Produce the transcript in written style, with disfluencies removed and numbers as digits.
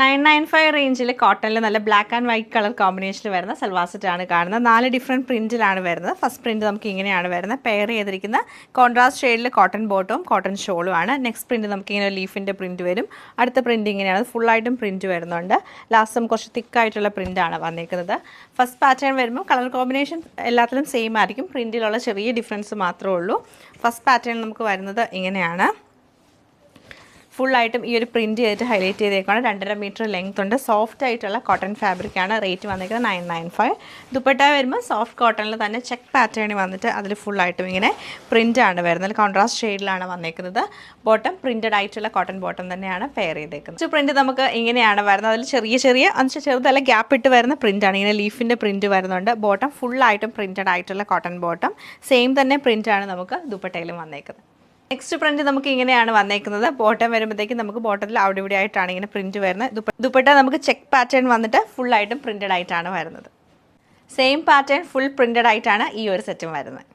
995 റേഞ്ചിൽ കോട്ടണിൽ നല്ല ബ്ലാക്ക് ആൻഡ് വൈറ്റ് കളർ കോമ്പിനേഷനിൽ വരുന്ന സൽവാർ സെറ്റാണ് കാണുന്നത്. 4 ഡിഫറെൻറ്റ് പ്രിൻറ്റിലാണ് വരുന്നത്. ഫസ്റ്റ് പ്രിൻറ്റ് നമുക്ക് ഇങ്ങനെയാണ് വരുന്നത്. പെയർ ചെയ്തിരിക്കുന്ന കോൺട്രാസ്റ്റ് ഷെയ്ഡിൽ കോട്ടൺ ബോട്ടവും കോട്ടൺ ഷോളും ആണ്. നെക്സ്റ്റ് പ്രിൻറ്റ് നമുക്ക് ഇങ്ങനെ ലീഫിൻ്റെ പ്രിൻറ്റ് വരും. അടുത്ത പ്രിൻറ്റ് ഇങ്ങനെയാണ്, ഫുള്ളായിട്ടും പ്രിൻറ്റ് വരുന്നുണ്ട്. ലാസ്റ്റ് കുറച്ച് തിക്കായിട്ടുള്ള പ്രിൻറ്റാണ് വന്നിരിക്കുന്നത്. ഫസ്റ്റ് പാറ്റേൺ വരുമ്പോൾ കളർ കോമ്പിനേഷൻ എല്ലാത്തിലും സെയിം ആയിരിക്കും, പ്രിൻറ്റിലുള്ള ചെറിയ ഡിഫറൻസ് മാത്രമേ ഉള്ളൂ. ഫസ്റ്റ് പാറ്റേൺ നമുക്ക് വരുന്നത് ഇങ്ങനെയാണ്. ഫുള്ളായിട്ടും ഈ ഒരു പ്രിൻറ്റ് ചെയ്തിട്ട് ഹൈലൈറ്റ് ചെയ്തേക്കാണ്. 2.5 മീറ്റർ ലെങ്ത് ഉണ്ട്. സോഫ്റ്റ് ആയിട്ടുള്ള കോട്ടൺ ഫാബ്രിക്കാണ്. റേറ്റ് വന്നിരിക്കുന്നത് 995. ദുപ്പട്ട വരുമ്പോൾ സോഫ്റ്റ് കോട്ടണിൽ തന്നെ ചെക്ക് പാറ്റേണിൽ വന്നിട്ട് അതിൽ ഫുള്ളായിട്ടും ഇങ്ങനെ പ്രിൻ്റാണ് വരുന്നത്. കോൺട്രാസ്റ്റ് ഷെയ്ഡിലാണ് വന്നിരിക്കുന്നത്. ബോട്ടം പ്രിൻറ്റഡ് ആയിട്ടുള്ള കോട്ടൺ ബോട്ടം തന്നെയാണ് പെയർ ചെയ്തേക്കുന്നത്. പ്രിൻറ്റ് നമുക്ക് ഇങ്ങനെയാണ് വരുന്നത്. അതിൽ ചെറുതല്ല ഗ്യാപ്പ് ഇട്ട് വരുന്ന പ്രിൻ്റാണ്. ഇങ്ങനെ ലീഫിൻ്റെ പ്രിൻറ്റ് വരുന്നുണ്ട്. ബോട്ടം ഫുള്ളായിട്ടും പ്രിൻറ്റഡ് ആയിട്ടുള്ള കോട്ടൺ ബോട്ടം. സെയിം തന്നെ പ്രിൻറ്റാണ് നമുക്ക് ദുപ്പട്ടയിലും വന്നേക്കുന്നത്. നെക്സ്റ്റ് പ്രിൻറ്റ് നമുക്ക് ഇങ്ങനെയാണ് വന്നേക്കുന്നത്. ബോട്ടം വരുമ്പോഴത്തേക്കും നമുക്ക് ബോട്ടത്തിൽ അവിടെ ഇവിടെ ആയിട്ടാണ് ഇങ്ങനെ പ്രിൻറ്റ് വരുന്നത്. ദുപ്പട്ട നമുക്ക് ചെക്ക് പാറ്റേൺ വന്നിട്ട് ഫുള്ളായിട്ടും പ്രിൻറ്റഡ് ആയിട്ടാണ് വരുന്നത്. സെയിം പാറ്റേൺ ഫുൾ പ്രിൻറ്റഡ് ആയിട്ടാണ് ഈ ഒരു സെറ്റും വരുന്നത്.